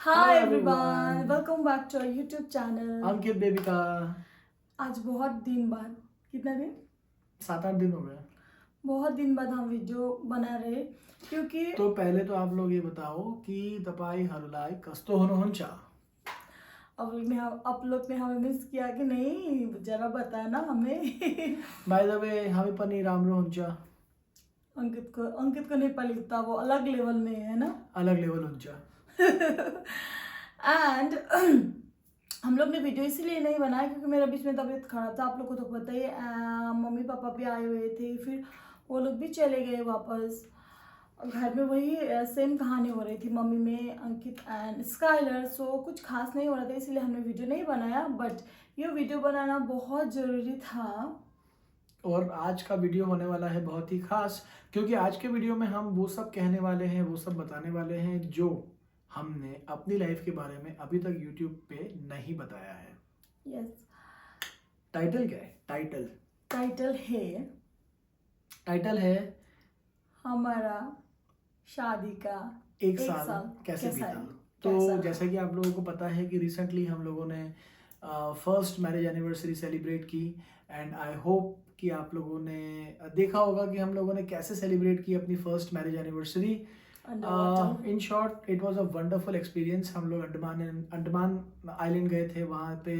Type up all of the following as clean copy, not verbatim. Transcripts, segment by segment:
Hi everyone, welcome back to our YouTube channel. Ankit baby का आज बहुत दिन बाद, कितना दिन, 7-8 दिन हो गए। बहुत दिन बाद हम वीडियो बना रहे क्योंकि तो पहले तो आप लोग ये बताओ कि तपाई हरुलाई कस्तो होनो होंचा। आप लोग ने हमें मिस किया कि नहीं, जरा बताना हमें। बाय द वे हमें पनी रामरो होंचा, अंकित को नहीं पलीता, वो अलग लेवल में है ना। अलग लेवल होंचा। एंड हम लोग ने वीडियो इसीलिए नहीं बनाया क्योंकि मेरा बीच में तबीयत खराब था, आप लोग को तो पता ही है। मम्मी पापा भी आए हुए थे, फिर वो लोग भी चले गए वापस। घर में वही सेम कहानी हो रही थी, मम्मी में अंकित एंड स्काइलर। सो कुछ खास नहीं हो रहा था, इसलिए हमने वीडियो नहीं बनाया। बट ये वीडियो बनाना बहुत ज़रूरी था। और आज का वीडियो होने वाला है बहुत ही खास, क्योंकि आज के वीडियो में हम वो सब कहने वाले हैं, वो सब बताने वाले हैं जो हमने अपनी लाइफ के बारे में अभी तक यूट्यूब पे नहीं बताया है। यस। टाइटल क्या है? टाइटल है हमारा शादी का एक साल कैसे बीता। तो जैसा कि आप लोगों को पता है कि रिसेंटली हम लोगों ने फर्स्ट मैरिज एनिवर्सरी सेलिब्रेट की। एंड आई होप कि आप लोगों ने देखा होगा कि हम लोगों ने कैसे सेलिब्रेट की अपनी first marriage anniversary. In short it was a wonderful experience. हम लोग अंडमान आइलैंड गए थे। वहाँ पे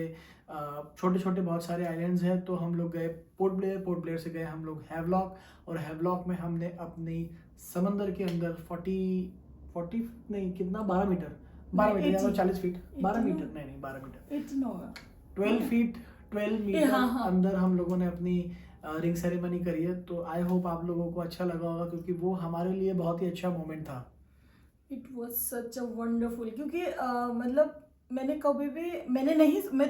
छोटे छोटे बहुत सारे आइलैंड्स हैं। तो हम लोग गए पोर्ट ब्लेयर से गए हम लोग हैवलॉक, और हैवलॉक में हमने अपनी समंदर के अंदर 40 नहीं कितना 12 मीटर 40 फीट 12 मीटर नहीं 12 मीटर 12 फीट 12 मीटर अंदर हम लोगों ने अपनी रिंग सेरेमनी करी है। तो आई होप आप लोगों को अच्छा लगा होगा, क्योंकि वो हमारे लिए बहुत ही अच्छा मोमेंट था। It was such a wonderful, क्योंकि मतलब मैं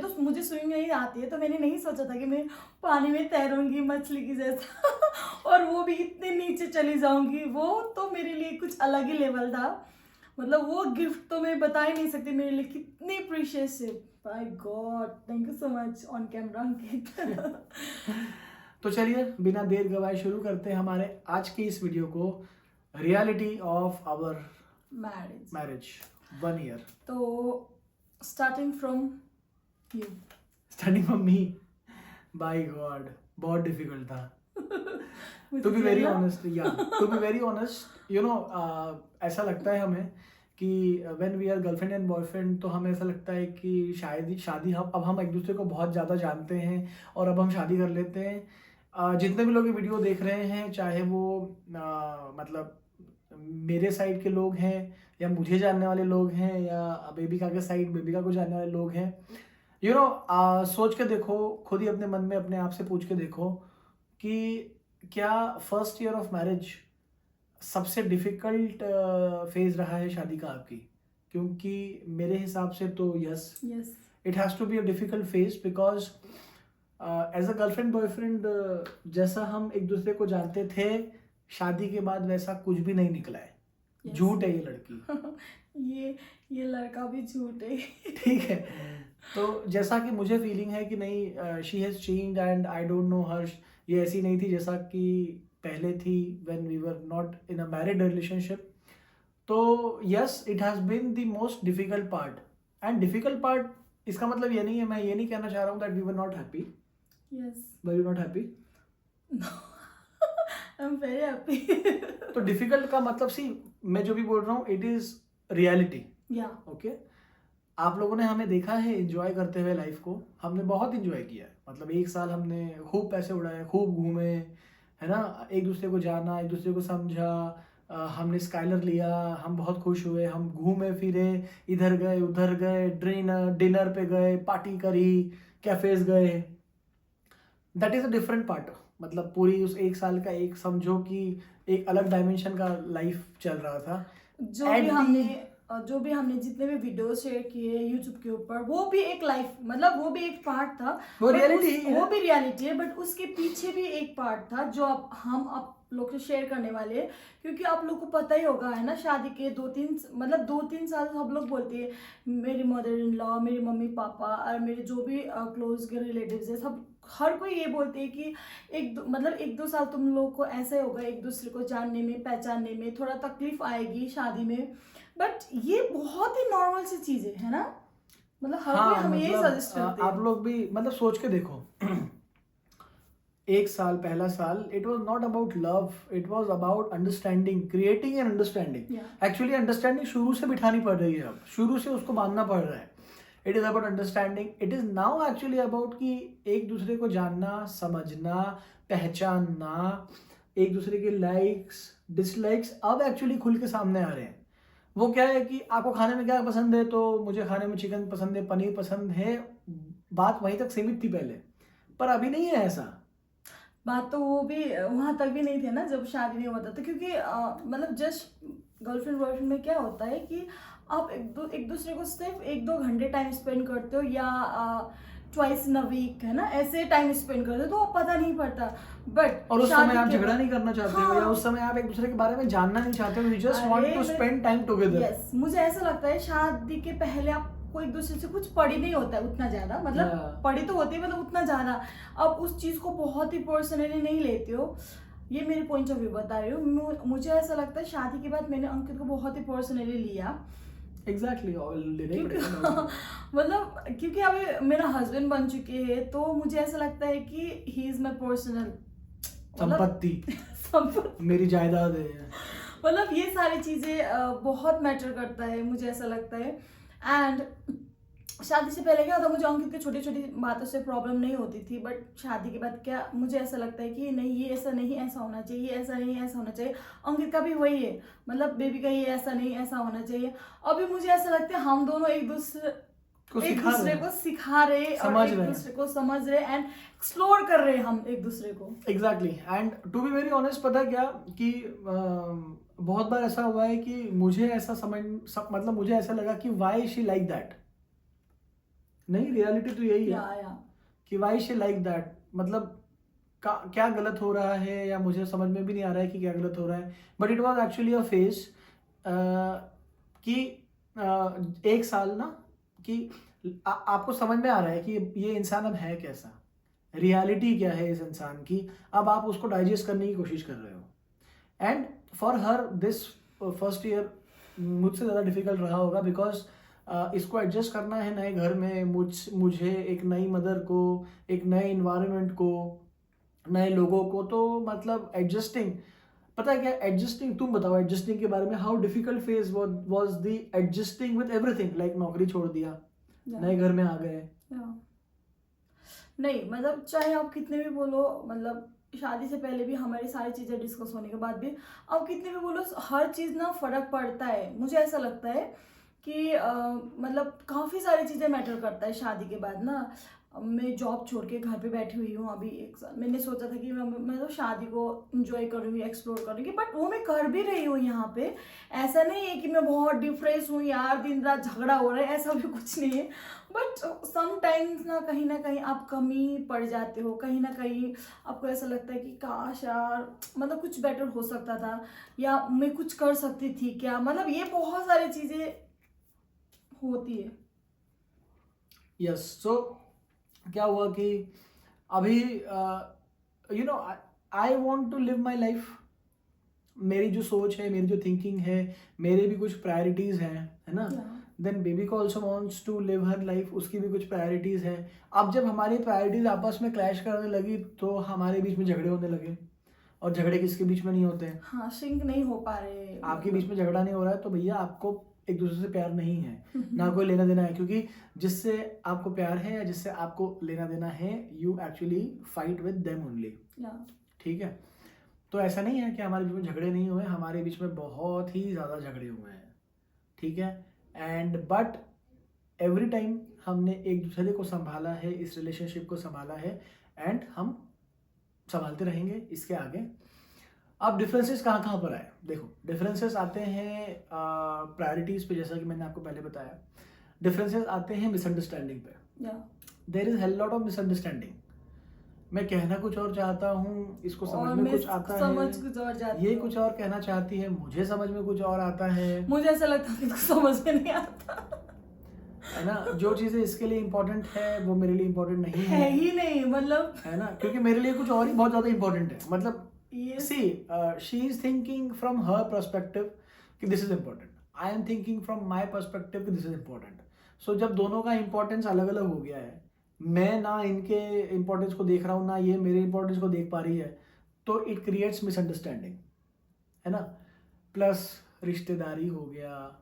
तो मुझे स्विमिंग नहीं आती है, तो मैंने नहीं सोचा था कि मैं पानी में तैरूंगी मछली की जैसा और वो भी इतने नीचे चली जाऊंगी। वो तो मेरे लिए कुछ अलग ही लेवल था। मतलब वो गिफ्ट तो मैं बता ही नहीं सकती मेरे लिए कितनी प्रीशियस है। By God, thank you so much on camera Ankit. तो चलिए बिना देर गवाए शुरू करते हैं हमारे आज के इस वीडियो को, reality of our marriage 1 year. तो starting from me, by God बहुत डिफिकल्ट था। To be very honest you know, ऐसा लगता है हमें कि when we are girlfriend and boyfriend, तो हमें ऐसा लगता है कि शादी हम एक दूसरे को बहुत ज़्यादा जानते हैं और अब हम शादी कर लेते हैं। जितने भी लोग ये वीडियो देख रहे हैं, चाहे वो मतलब मेरे साइड के लोग हैं या मुझे जानने वाले लोग हैं या बेबिका के साइड बेबिका को जानने वाले लोग हैं, यू नो, सोच के देखो, खुद ही अपने मन में अपने आप से पूछ के देखो कि क्या फर्स्ट ईयर ऑफ मैरिज सबसे डिफिकल्ट फेज रहा है शादी का आपकी? क्योंकि मेरे हिसाब से तो yes, it has to be a difficult phase, because as a girlfriend boyfriend जैसा हम एक दूसरे को जानते थे, शादी के बाद वैसा कुछ भी नहीं निकला है। झूठ है ये लड़की। ये लड़का भी झूठ है। ठीक है। तो जैसा कि मुझे फीलिंग है कि नहीं, she has changed and I don't know her, ये ऐसी नहीं थी जैसा कि पहले थी when we were not in a married relationship. तो yes, it has been the most difficult part. And difficult part इसका मतलब ये नहीं है, मैं ये नहीं कहना चाह रहा हूँ that we were not happy. Yes, were you not happy? I am very happy. तो डिफिकल्ट का मतलब सी, मैं जो भी बोल रहा हूँ इट इज रियलिटी। ओके, आप लोगों ने हमें देखा है एंजॉय करते हुए लाइफ को। हमने बहुत एंजॉय किया है, मतलब 1 साल हमने खूब पैसे उड़ाए, खूब घूमे, है ना, एक दूसरे को जाना, एक दूसरे को समझा। हमने स्काइलर लिया, हम बहुत खुश हुए, हम घूमे फिरे, इधर गए उधर गए, डिनर पे गए, पार्टी करी, कैफेज गए। That is a different part. मतलब पूरी उस 1 साल का एक समझो कि एक अलग डायमेंशन का लाइफ चल रहा था। जो भी हमने जितने भी वीडियो शेयर किए यूट्यूब के ऊपर, वो भी एक लाइफ, मतलब वो भी एक पार्ट था, वो भी रियलिटी है। बट उसके पीछे भी एक पार्ट था जो हम आप लोग से शेयर करने वाले हैं। क्योंकि आप लोग को पता ही होगा, है ना, शादी के 2-3 साल सब लोग बोलते हैं, मेरी मदर इन लॉ, मेरी मम्मी पापा और मेरे जो भी क्लोज रिलेटिव्स है, सब हर कोई ये बोलते हैं कि 1-2 साल तुम लोग को ऐसे होगा, एक दूसरे को जानने में पहचानने में थोड़ा तकलीफ आएगी शादी में। बट ये बहुत ही नॉर्मल सी चीज है ना, मतलब हर कोई हाँ हमें यही मतलब सजेस्ट करते आप हैं। लोग भी मतलब सोच के देखो, एक साल, पहला साल, it was not about love, it was about understanding, creating and understanding. Yeah. Actually understanding शुरू से बिठानी पड़ रही है, अब शुरू से उसको बांधना पड़ रहा है। It is about understanding, it is now actually about कि एक दूसरे को जानना, समझना, पहचानना, एक दूसरे के लाइक्स डिसलाइक्स अब एक्चुअली खुल के सामने आ रहे हैं। वो क्या है कि आपको खाने में क्या पसंद है, तो मुझे खाने में चिकन पसंद है, पनीर पसंद है, बात वहीं तक सीमित थी पहले, पर अभी नहीं है ऐसा। बात तो वो भी वहां तक भी नहीं थे ना जब शादी नहीं होता था, क्योंकि मतलब जस्ट गर्लफ्रेंड बॉयफ्रेंड में क्या होता है कि आप एक दूसरे को सिर्फ 1-2 घंटे टाइम स्पेंड करते हो, या ट्वाइस इन अ वीक, है ना, ऐसे टाइम स्पेंड करते हो, तो वो पता नहीं पड़ता। बट और उस समय आप झगड़ा नहीं करना चाहते हो, या हाँ, उस समय आप एक दूसरे के बारे में जानना नहीं चाहते हो, you just want to spend time together. Yes, मुझे ऐसा लगता है शादी के पहले आपको एक दूसरे से कुछ पड़ी नहीं होता है उतना ज्यादा, मतलब Yeah. पड़ी तो होती है मतलब उतना ज्यादा आप उस चीज को बहुत ही पर्सनली नहीं लेते हो। ये मेरे पॉइंट ऑफ व्यू बता रही हूँ। मुझे ऐसा लगता है शादी के बाद मैंने अंकित को बहुत ही पर्सनली लिया, एग्जैक्टली मतलब क्योंकि अभी मेरा हस्बैंड बन चुके हैं, तो मुझे ऐसा लगता है कि ही इज माई पर्सनल संपत्ति, मेरी जायदाद है। मतलब ये सारी चीजें बहुत मैटर करता है, मुझे ऐसा लगता है। एंड शादी से पहले क्या होता, मुझे अंकित की छोटी छोटी बातों से प्रॉब्लम नहीं होती थी, बट शादी के बाद क्या मुझे ऐसा लगता है कि नहीं, ये ऐसा नहीं, ऐसा होना चाहिए, ये ऐसा नहीं, ऐसा होना चाहिए। अंकित का भी वही है, मतलब बेबी का ये ऐसा नहीं, ऐसा होना चाहिए। अभी मुझे ऐसा लगता है हम दोनों एक दूसरे को सिखा रहे और एक दूसरे को समझ रहे एंड एक्सप्लोर कर रहे हैं हम एक दूसरे को। Exactly, and to be very honest, पता क्या कि बहुत बार ऐसा हुआ है कि मुझे ऐसा मतलब मुझे ऐसा लगा कि वाई शी लाइक दैट। नहीं, रियलिटी तो यही है कि वाई शी लाइक दैट, मतलब क्या गलत हो रहा है, या मुझे समझ में भी नहीं आ रहा है कि क्या गलत हो रहा है। But it was actually a phase कि एक साल ना, कि आपको समझ में आ रहा है कि ये इंसान अब है कैसा, रियलिटी क्या है इस इंसान की, अब आप उसको डाइजेस्ट करने की कोशिश कर रहे हो। And for her this first year मुझसे ज़्यादा डिफिकल्ट रहा होगा, बिकॉज इसको एडजस्ट करना है नए घर में, मुझे एक नई मदर को, एक नए इन्वायरमेंट को, नए लोगों को, तो मतलब एडजस्टिंग, पता है क्या एडजस्टिंग, तुम बताओ एडजस्टिंग के बारे में, how difficult phase was the adjusting with everything, like नौकरी छोड़ दिया, नए घर में आ गए। नहीं मतलब चाहे आप कितने भी बोलो, मतलब शादी से पहले भी हमारी सारी चीजें डिस्कस होने के बाद भी आप कितने भी बोलो, हर चीज ना फर्क पड़ता है। मुझे ऐसा लगता है कि मतलब काफी सारी चीजें मैटर करता है शादी के बाद ना। मैं जॉब छोड़ के घर पे बैठी हुई हूँ अभी 1 साल। मैंने सोचा था कि मैं तो शादी को एंजॉय करूँगी, एक्सप्लोर करूँगी, बट वो मैं कर भी रही हूँ यहाँ पे। ऐसा नहीं है कि मैं बहुत डिप्रेस हूँ यार, दिन रात झगड़ा हो रहा है, ऐसा भी कुछ नहीं है। बट समटाइम्स ना कहीं आप कमी पड़ जाते हो, कहीं ना कहीं आपको ऐसा लगता है कि काश यार, मतलब कुछ बेटर हो सकता था, या मैं कुछ कर सकती थी क्या, मतलब ये बहुत सारी चीज़ें होती है। यस, सो क्या हुआ कि अभी you know I want to live my life. मेरी जो सोच है, मेरी जो थिंकिंग है, मेरे भी कुछ प्रायोरिटीज हैं, है ना। देन बेबी को also wants to live her life, उसकी भी कुछ प्रायोरिटीज हैं। अब जब हमारी प्रायोरिटीज आपस में क्लैश करने लगी, तो हमारे बीच में झगड़े होने लगे। और झगड़े किसके बीच में नहीं होते हैं? हाँ, सिंक नहीं हो पा रहे। आपके बीच में झगड़ा नहीं हो रहा है, तो भैया आपको एक दूसरे से प्यार नहीं है, ना कोई लेना देना है। क्योंकि जिससे आपको प्यार है या जिससे आपको लेना देना है, you actually fight with them only. ठीक है, तो ऐसा नहीं है कि हमारे बीच में झगड़े नहीं हुए, हमारे बीच में बहुत ही ज़्यादा झगड़े हुए हैं। ठीक है, एंड बट एवरी टाइम हमने एक दूसरे को संभाला है, इस रिलेशनशिप को संभाला है, एंड हम संभालते रहेंगे इसके आगे। अब डिफरेंसेस कहाँ पर आए? देखो, डिफरेंसेस आते हैं प्रायोरिटीज पे, जैसा कि मैंने आपको पहले बताया। डिफरेंसेस आते हैं मिसअंडरस्टैंडिंग पे। There is hell lot of misunderstanding. मैं कहना कुछ और चाहता हूँ, इसको समझ में कुछ आता है, कुछ और जाती ये कुछ और कहना चाहती है, मुझे समझ में कुछ और आता है। मुझे ऐसा लगता है समझ में नहीं आता, है ना। जो चीजें इसके लिए इम्पोर्टेंट है, वो मेरे लिए इम्पोर्टेंट नहीं है ही नहीं, मतलब है ना, क्योंकि मेरे लिए कुछ और ही बहुत ज्यादा इम्पोर्टेंट है। मतलब Yes. see, she is thinking from her perspective कि this is important, I am thinking from my perspective this is important. So जब दोनों का इंपॉर्टेंस अलग अलग हो गया है, मैं ना इनके इंपॉर्टेंस को देख रहा हूँ ना ये मेरे इंपॉर्टेंस को देख पा रही है, तो इट क्रिएट्स मिसअंडरस्टैंडिंग, है ना. प्लस रिश्तेदारी हो गया,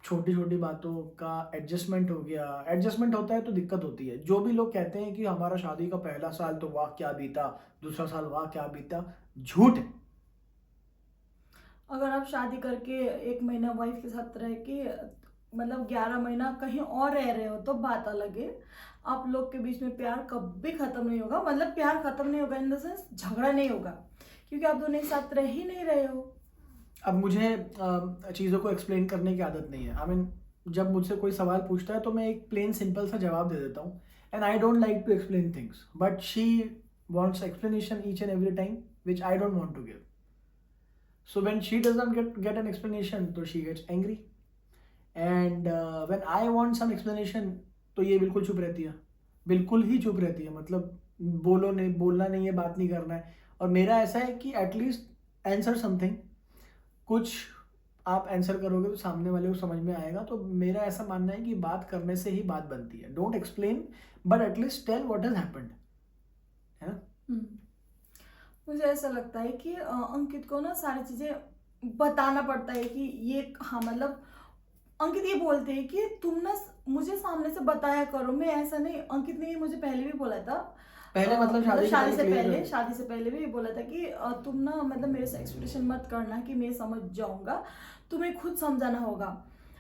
छोटी छोटी बातों का एडजस्टमेंट हो गया. एडजस्टमेंट होता है तो दिक्कत होती है. जो भी लोग कहते हैं कि हमारा शादी का पहला साल तो वाह क्या बीता, दूसरा साल वाह क्या बीता, झूठ है. अगर आप शादी करके 1 महीना वाइफ के साथ रह के मतलब 11 महीना कहीं और रह रहे हो तो बात अलग है. आप लोग के बीच में प्यार कभी खत्म नहीं होगा. मतलब प्यार खत्म नहीं होगा इन द सेंस झगड़ा नहीं होगा, क्योंकि आप दोनों एक साथ रह ही नहीं रहे हो. अब मुझे चीज़ों को एक्सप्लेन करने की आदत नहीं है. आई मीन जब मुझसे कोई सवाल पूछता है तो मैं एक प्लेन सिंपल सा जवाब दे देता हूँ. And I don't like to explain things, but she wants explanation each and every time, which I don't want to give. So when she doesn't get an explanation, तो she gets angry. And when I want some explanation, तो ये बिल्कुल चुप रहती है, बिल्कुल ही चुप रहती है. मतलब बोलना नहीं है, बात नहीं करना है. और मेरा ऐसा है कि एटलीस्ट आंसर समथिंग. कुछ आप आंसर करोगे तो सामने वाले को समझ में आएगा. तो मेरा ऐसा मानना है कि बात करने से ही बात बनती है. Don't explain but at least tell what has happened, है ना. मुझे ऐसा लगता है कि अंकित को ना सारी चीज़ें बताना पड़ता है कि ये हाँ मतलब अंकित ये बोलते हैं कि तुम ना मुझे सामने से बताया करो. मैं ऐसा नहीं, अंकित ने ये मुझे पहले भी बोला था. पहले मतलब शादी से पहले भी बोला था कि तुम ना मतलब मेरे से एक्सपेक्टेशन मत करना कि मैं समझ जाऊंगा, तुम्हें खुद समझाना होगा.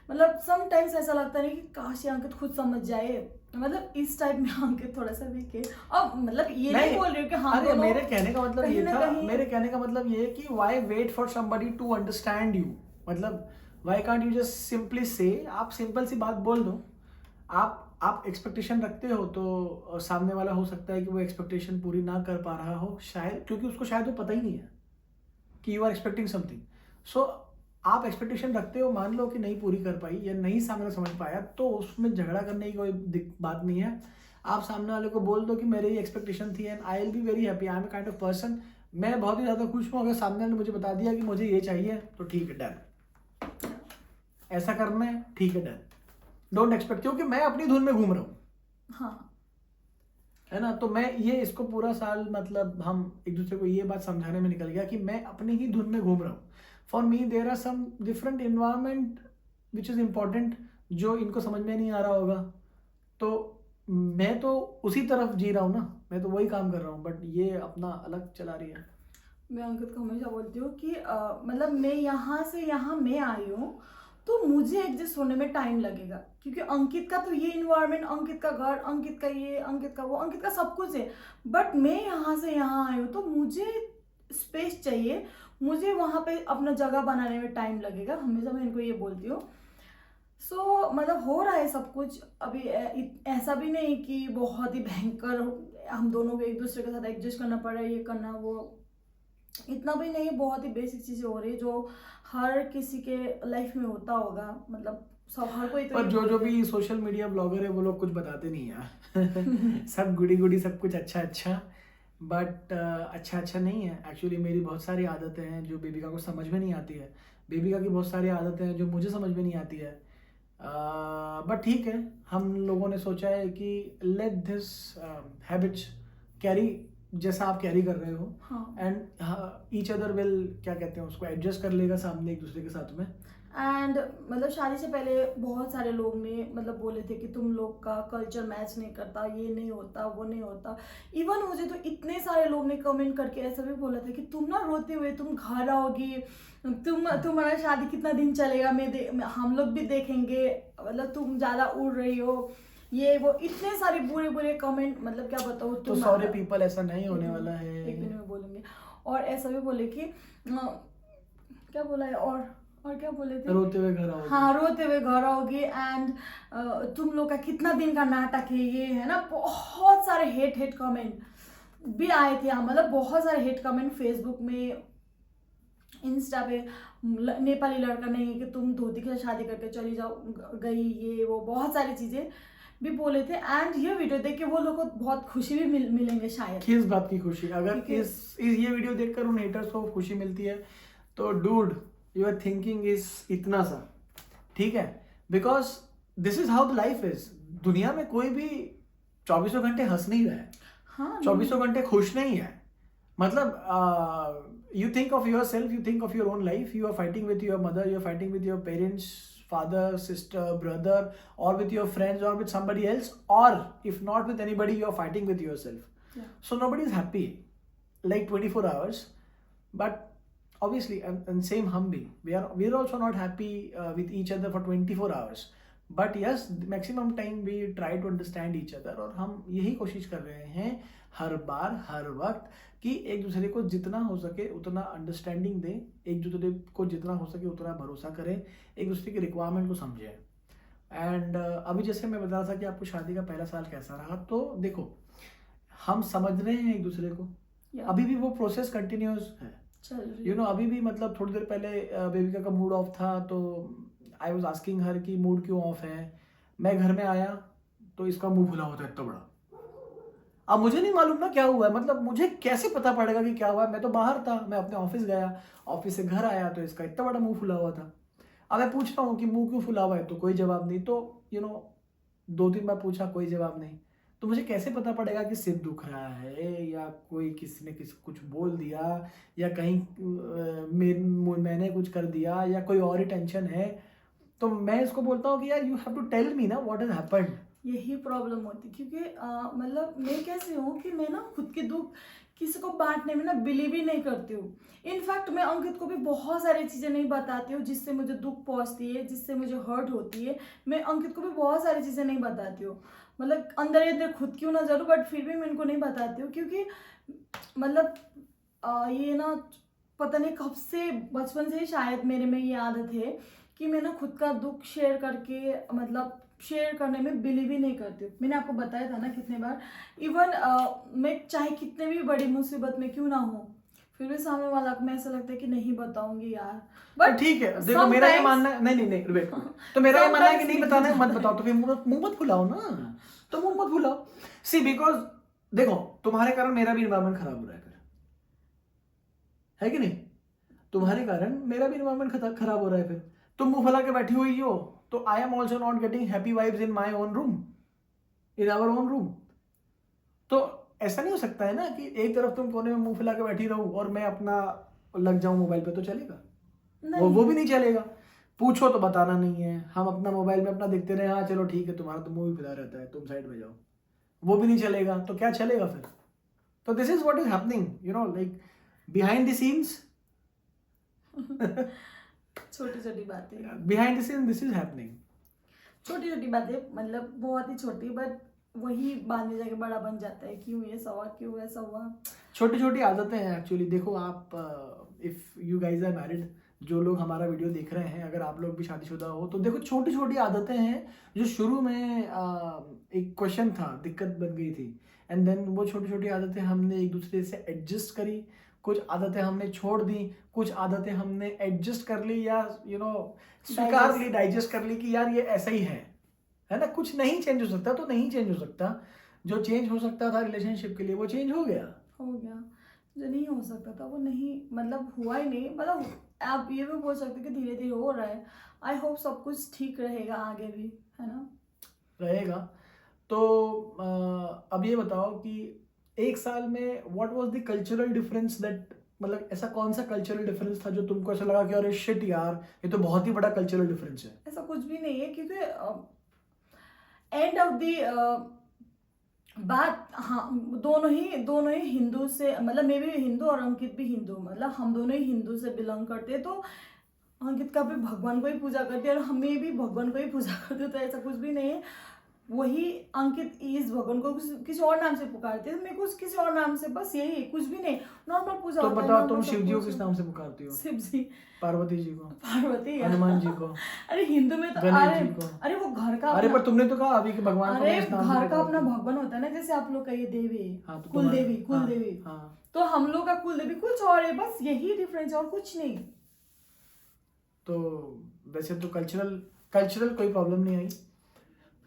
मतलब समटाइम्स ऐसा लगता है कि काश ये अंकित खुद समझ जाए. मतलब इस टाइप में अंकित थोड़ा सा वीक है. अब मतलब ये नहीं बोल रही हूँ कि हाँ अरे मेरे कहने का मतलब ये है कि why wait for somebody to understand you. मतलब why can't you just simply say, आप सिंपल सी बात बोल दो. आप एक्सपेक्टेशन रखते हो तो सामने वाला हो सकता है कि वो एक्सपेक्टेशन पूरी ना कर पा रहा हो, शायद क्योंकि उसको शायद वो पता ही नहीं है कि यू आर एक्सपेक्टिंग समथिंग. सो आप एक्सपेक्टेशन रखते हो, मान लो कि नहीं पूरी कर पाई या नहीं सामने समझ पाया, तो उसमें झगड़ा करने की कोई बात नहीं है. आप सामने वाले को बोल दो कि मेरी एक्सपेक्टेशन थी and I will be very happy. I am a kind of person, मैं बहुत ही ज़्यादा खुश हूँ अगर सामने वाले ने मुझे बता दिया कि मुझे ये चाहिए, तो ठीक है डन. ऐसा करना है, ठीक है डन. डोंट एक्सपेक्ट, क्योंकि मैं अपनी धुन में घूम रहा हूँ. हाँ, है ना. तो मैं ये इसको पूरा साल मतलब हम एक दूसरे को ये बात समझाने में निकल गया कि मैं अपनी ही धुन में घूम रहा हूँ. For me there are some different environment which is important, जो इनको समझ में नहीं आ रहा होगा. तो मैं तो उसी तरफ जी रहा हूँ ना, मैं तो वही काम कर रहा हूँ, बट ये अपना अलग चला रही है. मैं अंकित को हमेशा बोलती हूँ कि मतलब मैं यहाँ से यहाँ मैं आई हूँ तो मुझे एडजस्ट होने में टाइम लगेगा, क्योंकि अंकित का तो ये इन्वायरमेंट, अंकित का घर, अंकित का ये, अंकित का वो, अंकित का सब कुछ है. बट मैं यहाँ से यहाँ आई हूँ तो मुझे स्पेस चाहिए, मुझे वहाँ पे अपना जगह बनाने में टाइम लगेगा. हमेशा मैं इनको ये बोलती हूँ. सो मतलब हो रहा है सब कुछ. अभी ऐसा भी नहीं कि बहुत ही भयंकर हम दोनों को एक दूसरे के साथ एडजस्ट करना पड़ रहा है, ये करना वो, इतना भी नहीं. बहुत ही बेसिक चीज़ें हो रही है जो हर किसी के लाइफ में होता होगा. मतलब सब हर कोई तो पर जो भी सोशल मीडिया ब्लॉगर है वो लोग कुछ बताते नहीं यार. सब गुड़ी सब कुछ अच्छा, बट अच्छा नहीं है. एक्चुअली मेरी बहुत सारी आदतें हैं जो बेबिका को समझ में नहीं आती है. बेबिका की बहुत सारी आदतें हैं जो मुझे समझ में नहीं आती है. बट ठीक है, हम लोगों ने सोचा है कि लेट दिस हैबिट्स कैरी, जैसा आप कैरी कर रहे हो, एंड ईच अदर विल क्या कहते हैं उसको, एडजस्ट कर लेगा सामने एक दूसरे के साथ में. एंड मतलब शादी से पहले बहुत सारे लोग ने मतलब बोले थे कि तुम लोग का कल्चर मैच नहीं करता, ये नहीं होता, वो नहीं होता. इवन मुझे तो इतने सारे लोग ने कमेंट करके ऐसा भी बोला था कि तुम ना रोते हुए तुम घर आओगी, तुम्हारा शादी कितना दिन चलेगा, हम लोग भी देखेंगे, मतलब तुम ज़्यादा उड़ रही हो, ये वो, इतने सारे बुरे कमेंट. मतलब क्या बताओ. तो सॉरी पीपल, ऐसा नहीं होने वाला है. एक मिनट में बोलेंगे. और ऐसा भी बोले कि क्या बोला है और क्या बोले थे, रोते हुए घर आओगे. हाँ, रोते हुए घर आओगे. एंड तुम लोग का कितना दिन का नाटक है ये, है ना. बहुत सारे हेट कमेंट भी आए थे. मतलब बहुत सारे हेट कमेंट फेसबुक में, इंस्टा पे. नेपाली लड़का नहीं है कि तुम धोती के साथ शादी करके चली जाओ गई, ये वो, बहुत सारी चीजें भी बोले थे. एंड ये वीडियो देख के वो लोग को बहुत खुशी भी मिलेंगे शायद. किस बात की खुशी? अगर ये वीडियो देखकर उन हेटर्स को खुशी मिलती है तो डूड, योर थिंकिंग इज इतना सा. ठीक है, because this is how the life is. दुनिया में कोई भी 24 घंटे हंस नहीं रहा है, हाँ 24 घंटे खुश नहीं है. मतलब you think of yourself, you think of your own life, you are fighting with your mother, you are fighting with your parents, father, sister, brother, or with your friends, or with somebody else, or if not with anybody, you are fighting with yourself. Yeah. So nobody is happy like 24 hours. But obviously, and same hum bhi, we are also not happy with each other for 24 hours. But yes, maximum time we try to understand each other, और हम यही कोशिश कर रहे हैं हर बार हर वक्त कि एक दूसरे को जितना हो सके उतना अंडरस्टैंडिंग दें, एक दूसरे को जितना हो सके उतना भरोसा करें, एक दूसरे की रिक्वायरमेंट को समझें. एंड अभी जैसे मैं बता रहा था कि आपको शादी का पहला साल कैसा रहा, तो देखो हम समझ रहे हैं एक दूसरे को. अभी भी वो प्रोसेस कंटिन्यूस है, यू नो. अभी भी मतलब थोड़ी देर पहले बेबिका का मूड ऑफ था, तो आई वॉज आस्किंग हर कि मूड क्यों ऑफ है. मैं घर में आया तो इसका मुंह फुला होता है इतना बड़ा. अब मुझे नहीं मालूम ना क्या हुआ है, मतलब मुझे कैसे पता पड़ेगा कि क्या हुआ है. मैं तो बाहर था, मैं अपने ऑफिस गया, ऑफिस से घर आया तो इसका इतना बड़ा मुंह फुला हुआ था. अब मैं पूछ रहा हूँ कि मुंह क्यों फुला हुआ है, तो कोई जवाब नहीं. तो यू नो 2-3 बार पूछा, कोई जवाब नहीं. तो मुझे कैसे पता पड़ेगा कि सिर दुख रहा है, या कोई किसी ने कुछ बोल दिया, या कहीं मैंने कुछ कर दिया, या कोई और ही टेंशन है. तो मैं इसको बोलता हूँ कि यार you have to tell me ना व्हाट हैज हैपेंड. यही प्रॉब्लम होती, क्योंकि मतलब मैं कैसे हूँ कि मैं ना खुद के दुख किसी को बांटने में ना बिलीव ही नहीं करती हूँ. इनफैक्ट मैं अंकित को भी बहुत सारी चीज़ें नहीं बताती हूँ जिससे मुझे दुख पहुँचती है, जिससे मुझे हर्ट होती है. मैं अंकित को भी बहुत सारी चीज़ें नहीं बताती हूँ, मतलब अंदर ही अंदर खुद क्यों ना जरूर, बट फिर भी मैं इनको नहीं बताती हूँ. क्योंकि मतलब ये ना पता नहीं कब से, बचपन से ही शायद मेरे में ये आदत है कि मैं ना खुद का दुख शेयर करके, मतलब शेयर करने में बिलीव ही नहीं करती हूँ. मैंने आपको बताया था ना कितने बार. इवन मैं चाहे कितने भी बड़ी मुसीबत में क्यों ना हो, फिर भी सामने वाला को मैं ऐसा लगता है कि नहीं बताऊंगी यार. बट ठीक है, देखो मेरा ये मानना है, नहीं वेट, तो मेरा ये मानना है कि नहीं बताना है, मत बताओ. तो फिर मुंह मत फुलाओ ना, तो मुंह मत फुलाओ. सी बिकॉज देखो तुम्हारे कारण मेरा भी एनवायरमेंट खराब हो रहा है, है कि नहीं? तुम्हारे कारण मेरा भी एनवायरमेंट खराब हो रहा है. फिर तुम मुंह फैला के बैठी हुई हो, तो I am also not getting happy vibes in my own room, in our own room. तो ऐसा नहीं हो सकता है ना कि एक तरफ तुम कोने में मुंह फैला के बैठी रहो और मैं अपना लग जाऊं मोबाइल पे, तो चलेगा? वो भी नहीं चलेगा. पूछो तो बताना नहीं है, हम अपना मोबाइल में अपना देखते रहे, हाँ चलो ठीक है तुम्हारा तो मुंह भी फैला रहता है, तुम साइड में जाओ, वो भी नहीं चलेगा. तो क्या चलेगा फिर? तो this is what is happening, you know, like behind the scenes. छोटी छोटी बातें behind the seen this is happening. छोटी छोटी बातें, मतलब बहुत ही छोटी, बट वही बाद में जाके बड़ा बन जाता है. क्यों ये हुआ, क्यों ऐसा हुआ. छोटी छोटी आदतें हैं एक्चुअली. देखो आप if you guys are married, जो लोग हमारा वीडियो देख रहे हैं, अगर आप लोग भी शादीशुदा हो, तो देखो छोटी छोटी आदतें हैं जो शुरू में एक क्वेश्चन था, दिक्कत बन गई थी, एंड देन वो छोटी छोटी आदतें हमने एक दूसरे से एडजस्ट करी. कुछ आदतें हमने छोड़ दी, कुछ आदतें हमने एडजस्ट कर ली, या यू नो स्वीकार ली, डाइजेस्ट कर ली कि यार ये ऐसा ही है ना. कुछ नहीं चेंज हो सकता तो नहीं चेंज हो सकता. जो चेंज हो सकता था रिलेशनशिप के लिए वो चेंज हो गया. जो नहीं हो सकता था वो नहीं, मतलब हुआ ही नहीं. मतलब आप ये भी बोल सकते कि धीरे धीरे हो रहा है. आई होप सब कुछ ठीक रहेगा आगे भी, है ना? रहेगा. तो अब ये बताओ कि एक साल में what was the cultural difference that, मतलब ऐसा कौन सा कल्चरल डिफरेंस था जो तुमको ऐसा लगा कि अरे शिट यार ये तो बहुत ही बड़ा कल्चरल डिफरेंस है? ऐसा कुछ भी नहीं है, क्योंकि एंड ऑफ द बात, हाँ दोनों ही हिंदू से, मतलब मैं भी हिंदू और अंकित भी हिंदू, मतलब हम दोनों ही हिंदू से बिलोंग करते हैं. तो अंकित का भी भगवान को ही पूजा करते हैं और हमें भी भगवान को ही पूजा करते हैं. तो ऐसा कुछ भी नहीं है. वही अंकित इस भगवान को किसी और नाम से पुकारते हैं, मैं कुछ किसी और नाम से, बस यही, कुछ भी नहीं, नॉर्मल पूजा. तो बताओ तुम शिव जी को किस नाम से पुकारती हो? शिव जी. पार्वती जी को? पार्वती. हनुमान जी को? अरे हिंदू में तो अरे वो घर का, अरे पर तुमने तो कहा अभी कि भगवान को अरे घर का अपना भगवान होता है ना, जैसे आप लोग का ये देवी, कुलदेवी. तो हम लोग का कुलदेवी कुछ और है, बस यही डिफरेंस, और कुछ नहीं. तो वैसे तो कल्चरल कोई प्रॉब्लम नहीं आई.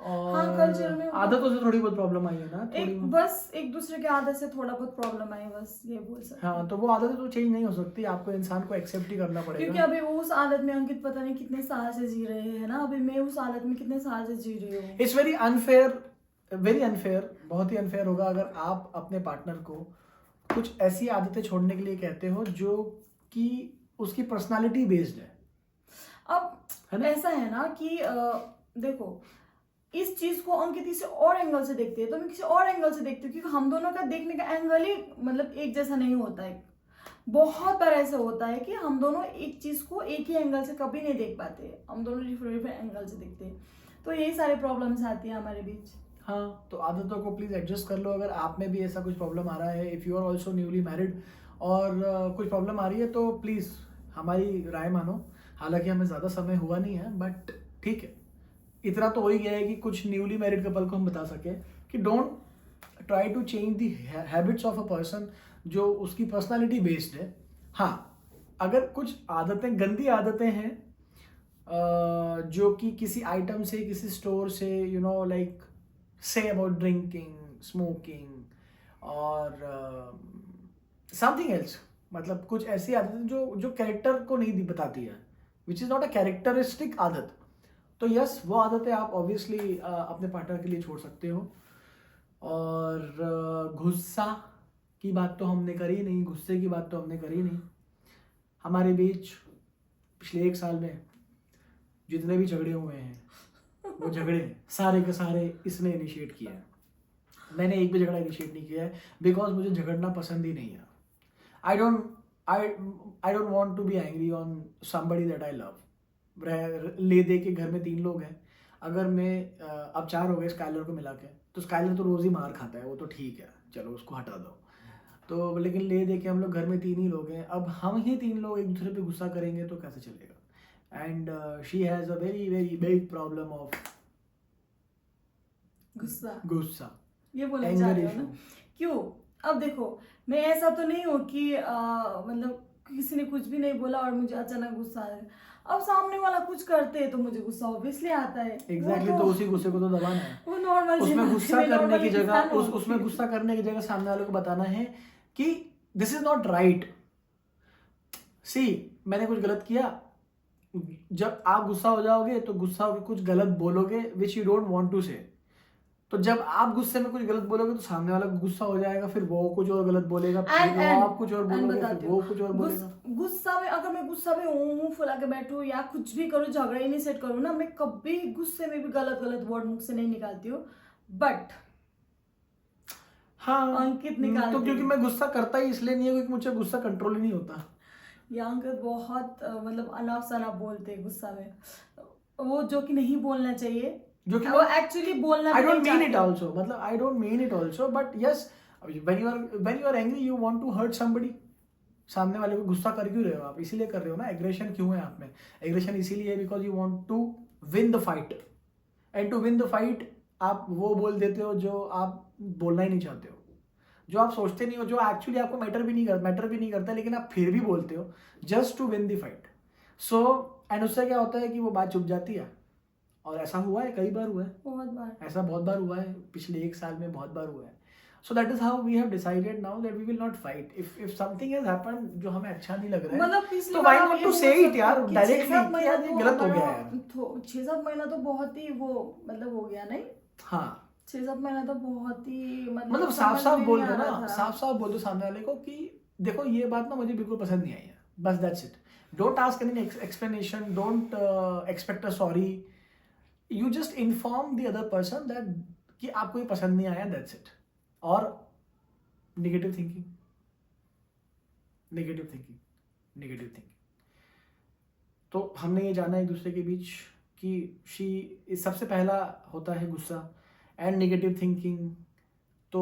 हाँ, और कल्चर में आदतों से थोड़ी बहुत प्रॉब्लम आई है ना, थोड़ी बस एक दूसरे की आदत से थोड़ा बहुत प्रॉब्लम आई, बस ये बोल सकते हैं। हाँ, तो वो आदतें तो चेंज नहीं हो सकती, आपको इंसान को एक्सेप्ट ही करना क्योंकि पड़ेगा। अभी वो उस आदत में अंकित पता नहीं कितने साल से जी रहे हैं ना, अभी मैं उस आदत में कितने साल से जी रही हूँ। इट्स वेरी अनफेयर, बहुत ही अनफेयर होगा अगर आप अपने पार्टनर को कुछ ऐसी आदतें छोड़ने के लिए कहते हो जो कि उसकी पर्सनालिटी बेस्ड है अब ना? ऐसा है ना कि देखो, इस चीज को अंकित किसी और एंगल से देखते हैं, तो मैं किसी और एंगल से देखती हूँ, क्योंकि हम दोनों का देखने का एंगल ही मतलब एक जैसा नहीं होता है। बहुत बार ऐसा होता है कि हम दोनों एक चीज को एक ही एंगल से कभी नहीं देख पाते, हम दोनों डिफरेंट डिफरेंट एंगल से देखते हैं, तो यही सारे प्रॉब्लम्स आती है हमारे बीच। हाँ, तो आदतों को प्लीज़ एडजस्ट कर लो। अगर आप में भी ऐसा कुछ प्रॉब्लम आ रहा है, if you are also newly married और कुछ प्रॉब्लम आ रही है, तो प्लीज़ हमारी राय मानो। हालांकि हमें ज़्यादा समय हुआ नहीं है, बट ठीक है, इतना तो हो ही गया है कि कुछ न्यूली मैरिड कपल को हम बता सकें कि don't try to change the habits of a person जो उसकी पर्सनालिटी बेस्ड है। हाँ, अगर कुछ आदतें, गंदी आदतें हैं जो कि किसी आइटम से, किसी स्टोर से, you know like say about drinking, smoking और समथिंग एल्स, मतलब कुछ ऐसी आदतें जो कैरेक्टर को नहीं बताती है, which is not a characteristic आदत, तो यस, वो आदतें आप ऑब्वियसली अपने पार्टनर के लिए छोड़ सकते हो। और गुस्सा की बात तो हमने करी नहीं, गुस्से की बात तो हमने करी नहीं। हमारे बीच पिछले 1 साल में जितने भी झगड़े हुए हैं, वो झगड़े सारे के सारे इसने इनिशिएट किया है। मैंने एक भी झगड़ा इनिशिएट नहीं किया है, बिकॉज मुझे झगड़ना पसंद ही नहीं है। I don't want to be angry on somebody that I love. ले दे के घर में 3 लोग हैं, अगर मैं अब 4 हो गए स्काइलर को मिला के, तो स्काइलर तो रोज़ ही मार खाता है, वो तो ठीक है, चलो उसको हटा दो। तो लेकिन ले दे के हम लोग घर में 3 ही लोग हैं, अब हम ही 3 लोग एक दूसरे पे गुस्सा करेंगे तो कैसे चलेगा। And she has a very very big problem of गुस्सा, ये बोलना Anger चाह रहे हो issue. ना? क्यों? अब देखो, मैं ऐसा तो नहीं हूँ कि मतलब किसी ने कुछ भी नहीं बोला और मुझे अचानक गुस्सा आ जाए। अब सामने वाला कुछ करते हैं तो मुझे गुस्सा ऑब्वियसली आता है। एग्जैक्टली, तो उसी गुस्से को तो दबाना है। वो नॉर्मल उसमें गुस्सा करने की जगह उसमें गुस्सा करने की जगह सामने वाले को बताना है कि दिस इज नॉट राइट। सी, मैंने कुछ गलत किया, जब आप गुस्सा हो जाओगे तो गुस्सा होकर कुछ गलत बोलोगे which you don't want to say. तो जब आप गुस्से में कुछ गलत बोलोगे तो सामने वाला को गुस्सा हो जाएगा, फिर वो कुछ और गलत बोलेगा, फिर आप कुछ और बोलोगे, फिर वो कुछ और बोलेगा। गुस्सा में, अगर मैं गुस्सा में मुंह फुला के बैठूं या कुछ भी करूं, झगड़ा इनिशिएट करूं ना, मैं कभी गुस्से में भी गलत गलत वर्ड मुख से नहीं निकालती हूँ, बट हाँ, अंकित निकालते तो क्योंकि मैं गुस्सा करता ही इसलिए नहीं है क्योंकि मुझे गुस्सा कंट्रोल ही नहीं होता। या अंकित बहुत मतलब अनाप शनाप बोलते हैं गुस्सा में, वो जो कि नहीं बोलना चाहिए, जो कि वो एक्चुअली बोलना I don't mean it also, मतलब I don't mean it also, but yes, when you are angry you want to hurt somebody। सामने वाले को गुस्सा कर क्यों रहे हो आप? इसीलिए कर रहे हो ना। एग्रेशन क्यों है आप में? एग्रेशन इसीलिए है because you want to win the fight, and to win the fight आप वो बोल देते हो जो आप बोलना ही नहीं चाहते हो, जो आप सोचते नहीं हो, जो एक्चुअली आपको मैटर भी नहीं करता, लेकिन आप फिर भी बोलते हो just to win the fight. So and उससे क्या होता है कि वो बात चुप जाती है। और ऐसा हुआ है, कई बार हुआ है, बहुत बार, ऐसा बहुत बार हुआ है, पिछले 1 साल में बहुत बार हुआ है। So that is how we have decided now that we will not fight if something has happened जो हमें अच्छा नहीं लग रहा है, मतलब तो why not to say it यार डायरेक्टली कि यार ये गलत हो गया यार। 6-7 महीना तो बहुत ही वो मतलब हो गया नहीं? हाँ, 6-7 महीना तो बहुत ही मतलब साफ बोल दो ना, साफ बोल दो सामने वाले को कि देखो ये बात ना मुझे बिल्कुल पसंद नहीं आई है, बस that's it. Don't ask any explanation, don't expect a sorry, you just inform the other person that कि आपको ये पसंद नहीं आया, दैट्स इट। और नेगेटिव थिंकिंग, तो हमने ये जाना एक दूसरे के बीच कि सबसे पहला होता है गुस्सा एंड नेगेटिव थिंकिंग। तो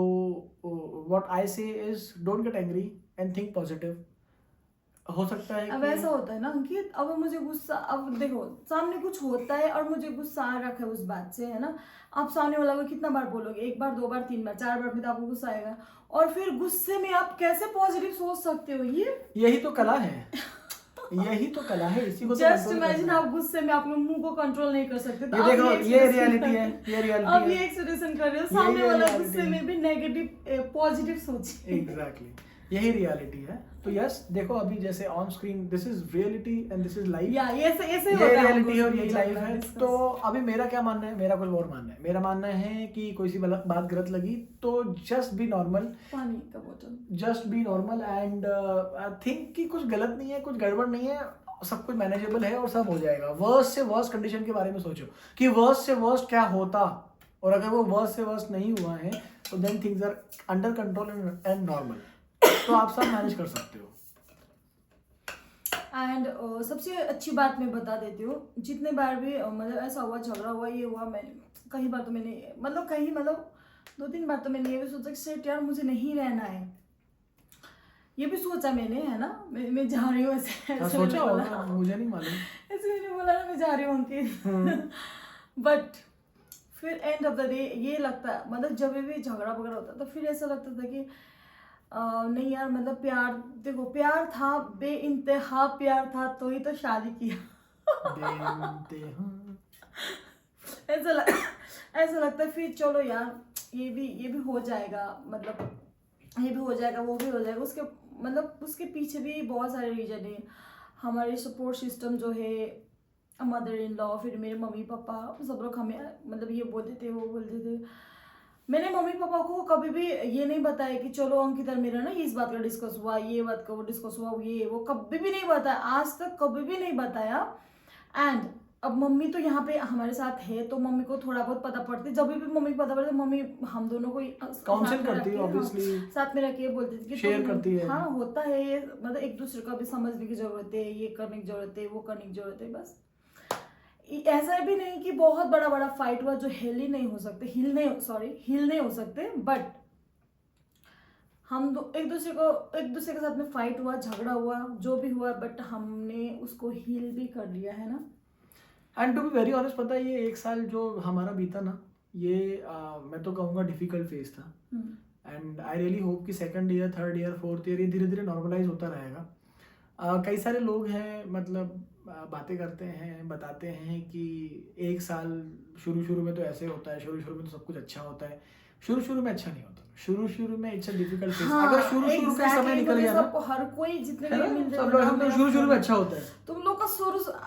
व्हाट आई से is don't get angry and think positive. हो सकता है अब ऐसा होता है ना अंकित, अब मुझे गुस्सा, अब देखो सामने कुछ होता है और मुझे गुस्सा आ रखा है उस बात से, है ना। आप सामने वाला को कितना बार बोलोगे? 1 बार, 2 बार, 3 बार, 4 बार, फिर आपको गुस्सा आएगा, और फिर गुस्से में आप कैसे पॉजिटिव सोच सकते हो? यही तो कला है। यही तो कला है, इसी को तो जस्ट control इमेजिन करना है। आप गुस्से में अपने मुंह को कंट्रोल नहीं कर सकते, तो ये आप देखो, ये expression रियलिटी है, कर- ये रियलिटी अब है। ये एक्सप्रेशन कर रहे हो, यही सामने वाला reality गुस्से है। में भी नेगेटिव पॉजिटिव सोचिए। एग्जैक्टली, यही रियलिटी है। तो यस, देखो अभी जैसे on screen this is reality and this is life, या ऐसे ऐसे ये होता है, रियलिटी है और हमको यही चल लाइफ रहा है। discuss। तो अभी मेरा क्या मानना है, मेरा कुछ और मानना है। मेरा मानना है कि कोई सी बात गलत लगी तो जस्ट बी नॉर्मल, पानी का बोतल। Just be normal and think कि कुछ गलत नहीं है, कुछ गड़बड़ नहीं है, सब कुछ मैनेजेबल है और सब हो जाएगा। वर्स्ट से वर्स्ट कंडीशन के बारे में सोचो कि वर्स्ट से वर्स्ट क्या होता, और अगर वो वर्स्ट से वर्स्ट नहीं हुआ है तो then things are under control and normal, तो आप सब मैनेज कर सकते हो। एंड सबसे अच्छी बात मैं बता देती हूँ, जितने बार भी मतलब ऐसा हुआ, झगड़ा हुआ, ये हुआ, मैंने कई बार तो मैंने मतलब 2-3 बार तो मैंने ये भी सोचा कि सेट यार मुझे नहीं रहना है, ये भी सोचा मैंने, है ना, मैं जा रही हूँ ऐसे हाँ, ऐसे सोचा मैंने बोला, होगा, मुझे नहीं मालूम। ऐसे मैंने बोला ना मैं जा रही हूँ अंकित। बट फिर एंड ऑफ द डे ये लगता, मतलब जब भी झगड़ा वगैरह होता तो फिर ऐसा लगता था कि नहीं यार, मतलब प्यार, देखो प्यार था, बेइंतहा प्यार था, तो ही तो शादी किया। ऐसा लगता है फिर चलो यार, ये भी हो जाएगा, मतलब ये भी हो जाएगा, वो भी हो जाएगा। उसके मतलब उसके पीछे भी बहुत सारे रीजन है। हमारे सपोर्ट सिस्टम जो है, मदर इन लॉ, फिर मेरे मम्मी पापा, सब लोग हमें मतलब ये बोलते थे, वो बोलते थे। मैंने मम्मी पापा को कभी भी ये नहीं बताया कि चलो अंकित और मेरा ना इस बात का डिस्कस हुआ, ये बात का वो डिस्कस हुआ, ये वो कभी भी नहीं बताया, आज तक कभी भी नहीं बताया। एंड अब मम्मी तो यहाँ पे हमारे साथ है, तो मम्मी को थोड़ा बहुत पता पड़ती है, जब भी मम्मी को पता पड़ता, मम्मी हम दोनों को काउंसिल करती है, ऑब्वियसली साथ में रख के बोलती थी कि शेयर करती है। हाँ होता है ये, मतलब एक दूसरे को भी समझने की जरूरत है, ये करने की जरूरत है, वो करने की जरूरत है, बस। ऐसा भी नहीं कि बहुत बड़ा बड़ा फाइट हुआ जो हिल नहीं हो सकते, बट हम एक दूसरे के साथ में फाइट हुआ, झगड़ा हुआ, जो भी हुआ, बट हमने उसको हील भी कर लिया है ना। And to be very honest, पता है ये 1 साल जो हमारा बीता ना, ये मैं तो कहूँगा डिफिकल्ट फेज था। एंड आई रियली होप कि 2nd year, 3rd year, 4th year ये धीरे धीरे नॉर्मलाइज होता रहेगा। कई सारे लोग हैं, मतलब बातें करते हैं, बताते हैं कि 1 साल शुरू में तो ऐसे होता है, शुरू में तो सब कुछ अच्छा होता है। शुरू में अच्छा नहीं होता, शुरू में इट्स अ डिफिकल्ट फेज। अगर शुरू का समय निकल गया ना, हर कोई जितने है भी ना, मिलते सब हैं लोग ना, समझते हैं मेरा शुरू में अच्छा होता है। तुम लोग का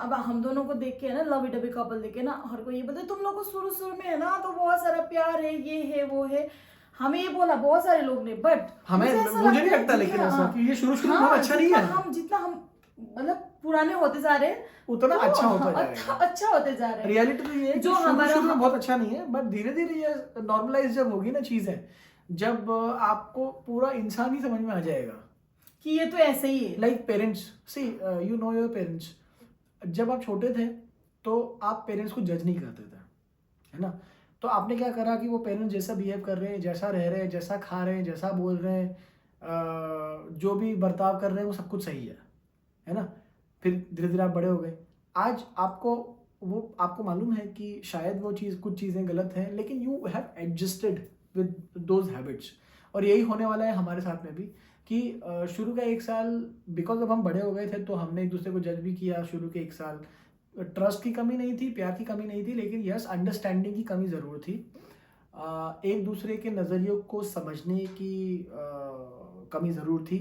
अब हम दोनों को देख के है ना, लव डबी कपल देख के ना, हर कोई ये बताए तुम लोग को शुरू में है ना तो बहुत सारा प्यार है, ये है वो है, हमें ये बोला बहुत सारे लोग ने, बट मुझे नहीं लगता लेकिन ऐसा कि ये शुरू में बहुत अच्छा नहीं है। जितना हम मतलब पुराने होते जा रहे हैं उतना तो अच्छा होता जाएगा। अच्छा होते जा रहे हैं। रियलिटी तो ये है जो कि हमारा शुरू में बहुत अच्छा नहीं है, बट धीरे धीरे ये नॉर्मलाइज जब होगी ना चीजें, जब आपको पूरा इंसान ही समझ में आ जाएगा कि ये तो ऐसे ही है। Like parents, see you know your parents, जब आप छोटे थे तो आप पेरेंट्स को जज नहीं करते थे, है ना। तो आपने क्या करा कि वो पेरेंट्स जैसा बिहेव कर रहे हैं, जैसा रह रहे हैं, जैसा खा रहे हैं, जैसा बोल रहे हैं, जो भी बर्ताव कर रहे हैं वो सब कुछ सही है ना। फिर धीरे धीरे आप बड़े हो गए, आज आपको मालूम है कि शायद वो कुछ चीज़ें गलत हैं, लेकिन you have adjusted with those habits. और यही होने वाला है हमारे साथ में भी कि शुरू का 1 साल, बिकॉज अब हम बड़े हो गए थे तो हमने एक दूसरे को जज भी किया। शुरू के 1 साल ट्रस्ट की कमी नहीं थी, प्यार की कमी नहीं थी, लेकिन यस अंडरस्टैंडिंग की कमी ज़रूर थी। एक दूसरे के नज़रियों को समझने की कमी ज़रूर थी,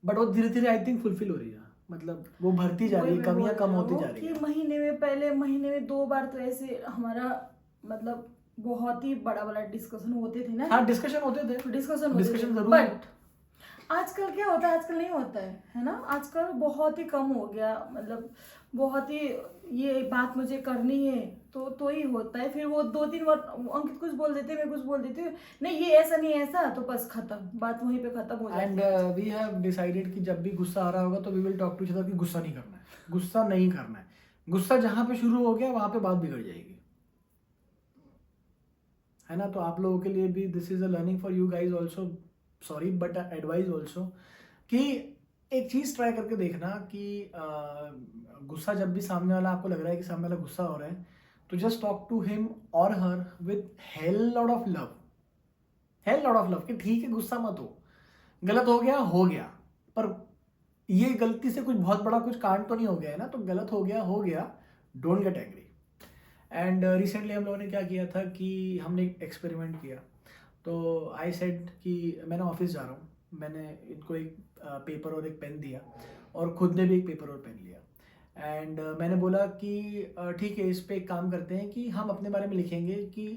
बट वो धीरे धीरे आई थिंक फुलफिल हो रही है, मतलब वो भरती जा रही है, कमियां कम होती जा रही है। महीने में 2 बार तो ऐसे हमारा मतलब बहुत ही बड़ा डिस्कशन होते थे ना। हाँ, डिस्कशन होते थे, डिस्कशन जरूर। बट आजकल क्या होता है, आजकल नहीं होता है ना। आजकल बहुत ही कम हो गया, मतलब बहुत ही ये बात मुझे करनी है तो ही होता है। फिर वो 2-3 बार अंकित कुछ बोल देते, मैं कुछ बोल देती हूँ, नहीं ये ऐसा नहीं ऐसा, तो बस खत्म, बात वहीं पे खत्म हो जाती है। एंड वी हैव डिसाइडेड कि जब भी गुस्सा आ रहा होगा तो we will talk to each other कि गुस्सा नहीं करना है, गुस्सा नहीं करना है। गुस्सा जहां पे शुरू हो गया वहां पे बात बिगड़ जाएगी, है ना। तो आप लोगों के लिए भी this is a learning for you guys also, sorry but advice also, कि एक चीज़ ट्राई करके देखना कि गुस्सा जब भी सामने वाला आपको लग रहा है कि सामने वाला गुस्सा हो रहा है, तो जस्ट टॉक टू हिम और her with hello lot of love, कि ठीक है गुस्सा मत हो, गलत हो गया, पर ये गलती से कुछ बहुत बड़ा कुछ कांड तो नहीं हो गया है ना, तो गलत हो गया, don't get angry. And recently हम लोगों ने क्या किया था कि हमने एक एक्सपेरिमेंट किया। तो आई सेड कि मैंने ऑफिस जा रहा हूँ, मैंने इनको एक पेपर और एक पेन दिया और खुद ने भी एक पेपर और पेन लिया। एंड मैंने बोला कि ठीक है, इस पे एक काम करते हैं कि हम अपने बारे में लिखेंगे कि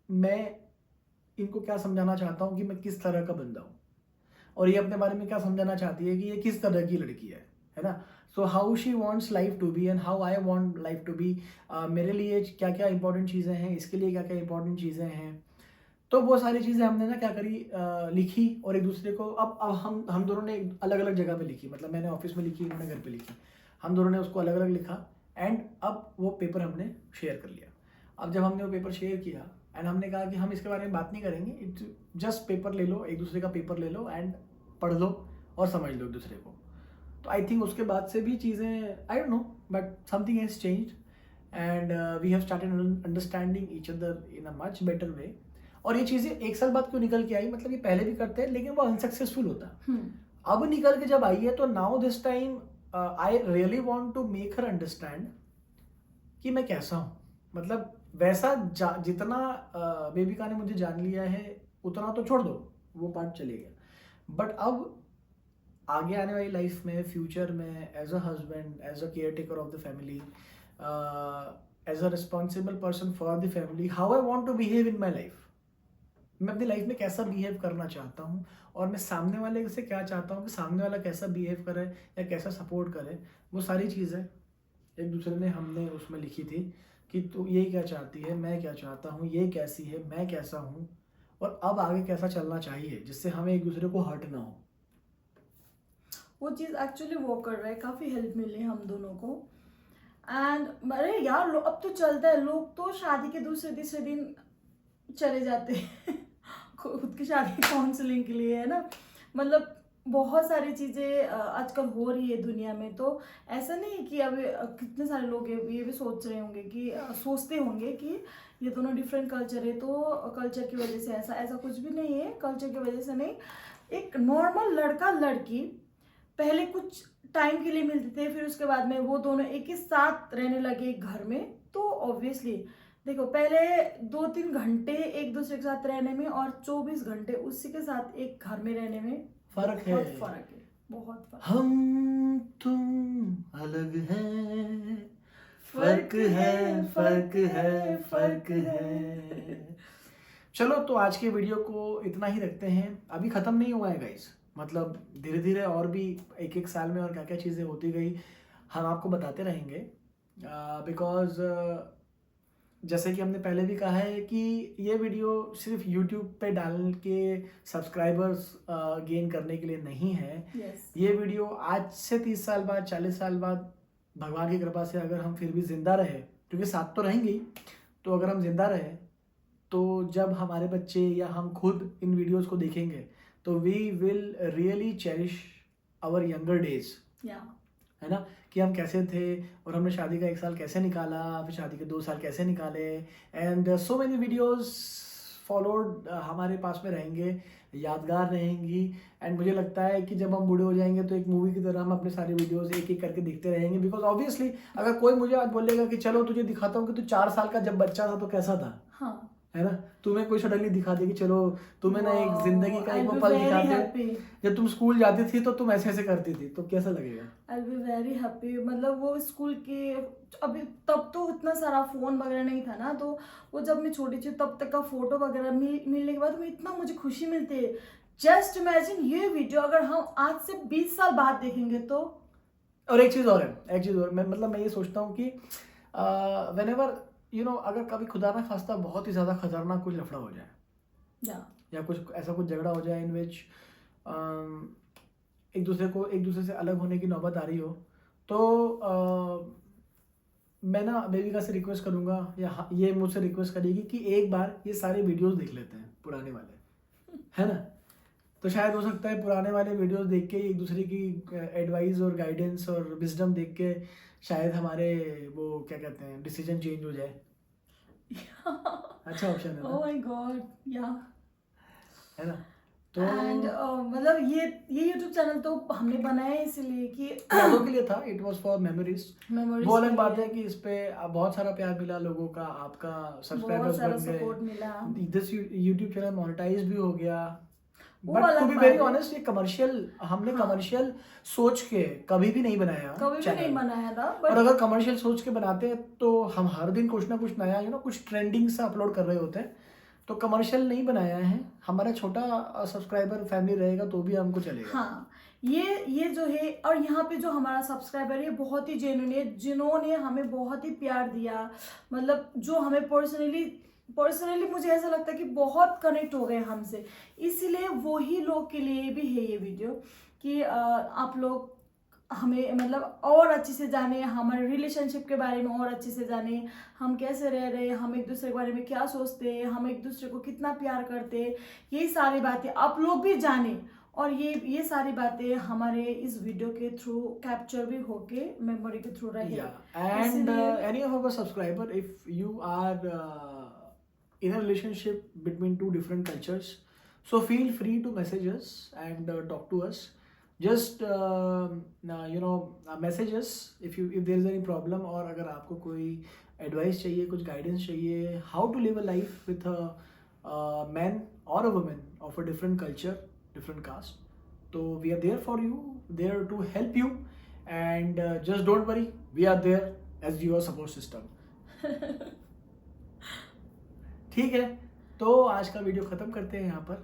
मैं इनको क्या समझाना चाहता हूँ कि मैं किस तरह का बंदा हूँ, और ये अपने बारे में क्या समझाना चाहती है कि ये किस तरह की लड़की है ना। So how she wants life to be and how I want life to be. मेरे लिए क्या क्या इंपॉर्टेंट चीज़ें हैं, इसके लिए क्या क्या इंपॉर्टेंट चीज़ें हैं। तो वो सारी चीज़ें हमने ना क्या करी, लिखी और एक दूसरे को अब हम दोनों ने अलग अलग जगह पे लिखी। मतलब मैंने ऑफिस में लिखी, उन्होंने घर पे लिखी, हम दोनों ने उसको अलग अलग लिखा। एंड अब वो पेपर हमने शेयर कर लिया। अब जब हमने वो पेपर शेयर किया एंड हमने कहा कि हम इसके बारे में बात नहीं करेंगे, इट्स जस्ट पेपर ले लो, एक दूसरे का पेपर ले लो एंड पढ़ लो और समझ लो एक दूसरे को। तो आई थिंक उसके बाद से भी चीज़ें, I don't know, but something has changed and we have started understanding each other in a much better way. और ये चीज़ें एक साल बाद क्यों निकल के आई, मतलब ये पहले भी करते हैं लेकिन वो अनसक्सेसफुल होता है। अब निकल के जब आई है तो now this time I really want to make her understand कि मैं कैसा हूँ। मतलब वैसा जितना बेबिका ने मुझे जान लिया है उतना तो छोड़ दो, वो पार्ट चले गया। बट अब आगे आने वाली लाइफ में, फ्यूचर में, as a husband, as a care taker of the family, as a responsible person for the family, how I want to behave in my life. मैं अपनी लाइफ में कैसा बिहेव करना चाहता हूँ और मैं सामने वाले से क्या चाहता हूँ कि सामने वाला कैसा बिहेव करे या कैसा सपोर्ट करे, वो सारी चीज़ें एक दूसरे ने हमने उसमें लिखी थी कि तू ये क्या चाहती है, मैं क्या चाहता हूँ, ये कैसी है, मैं कैसा हूँ, और अब आगे कैसा चलना चाहिए जिससे हमें एक दूसरे को हर्ट ना हो। वो चीज़ एक्चुअली वो कर रहा है, काफ़ी हेल्प मिली हम दोनों को। एंड अरे यार अब तो चलता है, लोग तो शादी के दूसरे तीसरे दिन चले जाते हैं खुद की शादी काउंसलिंग के लिए, है ना। मतलब बहुत सारी चीज़ें आजकल हो रही है दुनिया में। तो ऐसा नहीं है कि अब कितने सारे लोग ये भी सोच रहे होंगे कि सोचते होंगे कि ये दोनों डिफरेंट कल्चर है तो कल्चर की वजह से ऐसा कुछ भी नहीं है, कल्चर की वजह से नहीं। एक नॉर्मल लड़का लड़की पहले कुछ टाइम के लिए मिलते थे, फिर उसके बाद में वो दोनों एक ही साथ रहने लगे एक घर में, तो ऑब्वियसली देखो पहले 2-3 घंटे एक दूसरे के साथ रहने में और 24 घंटे उसी के साथ एक घर में रहने में फर्क है, बहुत फर्क है, बहुत फर्क। हम तुम अलग हैं, फर्क है, फर्क है, फर्क है। चलो तो आज के वीडियो को इतना ही रखते हैं, अभी ख़त्म नहीं हुआ है गाइस। मतलब धीरे धीरे और भी एक एक साल में और क्या क्या चीज़ें होती गई हम आपको बताते रहेंगे। बिकॉज जैसे कि हमने पहले भी कहा है कि ये वीडियो सिर्फ YouTube पे डाल के सब्सक्राइबर्स गेन करने के लिए नहीं है। ये वीडियो आज से 30 साल बाद, 40 साल बाद, भगवान की कृपा से अगर हम फिर भी जिंदा रहे, क्योंकि साथ तो रहेंगे ही, तो अगर हम जिंदा रहे तो जब हमारे बच्चे या हम खुद इन वीडियोस को देखेंगे तो we will really cherish our younger days, है ना, कि हम कैसे थे और हमने शादी का 1 साल कैसे निकाला, फिर शादी के 2 साल कैसे निकाले। And so many videos followed हमारे पास में रहेंगे, यादगार रहेंगी। एंड मुझे लगता है कि जब हम बूढ़े हो जाएंगे तो एक मूवी की तरह हम अपने सारे वीडियोस एक एक करके देखते रहेंगे। बिकॉज ऑब्वियसली अगर कोई मुझे आज बोलेगा कि चलो तुझे दिखाता हूँ कि तू 4 साल का जब बच्चा था तो कैसा था, हाँ, है ना, तुम्हें कोई सडनली दिखा दे कि चलो तुम्हें ना एक जिंदगी का एक वो पल दिखा दे जब तुम स्कूल जाती थी तो तुम ऐसे ऐसे करती थी, तो कैसा लगेगा? आई बी वेरी हैप्पी। मतलब वो स्कूल के अभी तब तो इतना सारा फोन वगैरह नहीं था ना, तो वो जब मैं छोटी थी तब तक का फोटो वगैरह मिलने के बाद में इतना मुझे खुशी मिलती है। जस्ट इमेजिन ये वीडियो अगर हम आज से 20 साल बाद देखेंगे तो। और एक चीज़ और मैं ये सोचता हूँ कि व्हेनेवर अगर कभी खुदा ना खास्ता बहुत ही ज़्यादा खतरनाक कुछ लफड़ा हो जाए या कुछ ऐसा कुछ झगड़ा हो जाए इन विच एक दूसरे से अलग होने की नौबत आ रही हो, तो मैं ना बेबिका से रिक्वेस्ट करूँगा या ये मुझसे रिक्वेस्ट करेगी कि एक बार ये सारे वीडियोस देख लेते हैं पुराने वाले, है ना। तो शायद हो सकता है पुराने वाले वीडियोस देख के एक दूसरे की एडवाइस और गाइडेंस और विजडम देख के शायद हमारे वो क्या कहते हैं डिसीजन चेंज हो जाए। अच्छा ऑप्शन है ना? ओह माय गॉड, या, है ना। तो एंड मतलब ये YouTube चैनल तो हमने बनाया है इसलिए कि यादों के लिए था, it was for memories. Memories वो अलग बात है कि इस पे बहुत सारा प्यार मिला लोगों का, आपका बहुत सब्सक्राइबर्स सारा बन सपोर्ट गए, मिला। दिस YouTube चैनल मोनेटाइज भी हो गया। वो बट अलग टू बी बात वेरी है। ऑनेस्ट, ये कमर्शियल, हमने हाँ। कमर्शियल सोच के कभी भी नहीं बनाया कभी भी channel। नहीं बनाया था, और बट अगर कमर्शियल सोच के बनाते हैं तो हम हर दिन कुछ ना कुछ नया कुछ ट्रेंडिंग सा अपलोड कर रहे होते हैं। तो कमर्शियल नहीं बनाया है, हमारा छोटा सब्सक्राइबर फैमिली रहेगा तो भी हमको चलेगा। हाँ, ये जो है, और यहाँ पे जो हमारा सब्सक्राइबर है बहुत ही जेन्युइन है, जिन्होंने हमें बहुत ही प्यार दिया, मतलब जो हमें पर्सनली मुझे ऐसा लगता है कि बहुत कनेक्ट हो गए हमसे। इसीलिए वही लोग के लिए भी है ये वीडियो कि आप लोग हमें मतलब और अच्छे से जाने, हमारे रिलेशनशिप के बारे में और अच्छे से जाने, हम कैसे रह रहे हैं, हम एक दूसरे के बारे में क्या सोचते हैं, हम एक दूसरे को कितना प्यार करते हैं, ये सारी बातें आप लोग भी जाने। और ये सारी बातें हमारे इस वीडियो के थ्रू कैप्चर भी होके मेमोरी के थ्रू रहे। एंड इसीलिए any of our subscriber, if you are in a relationship between two different cultures, so feel free to message us and talk to us. Just message us if there is any problem, और अगर आपको कोई advice चाहिए, कुछ guidance चाहिए, how to live a life with a man or a woman of a different culture, different caste, so we are there for you, there to help you, and just don't worry, we are there as your support system. ठीक है, तो आज का video खत्म करते हैं यहाँ पर।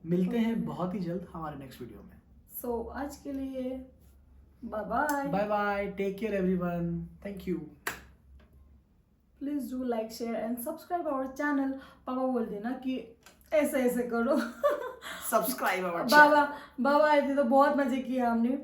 मिलते हैं बहुत ही जल्द हमारे नेक्स्ट वीडियो में। सो आज के लिए bye bye. Bye bye, take care everyone, thank you. Please do like, share and subscribe our channel. पापा बोल देना कि ऐसे ऐसे करो। सब्सक्राइब आवर बाबा आए थे तो बहुत मजे किए हमने।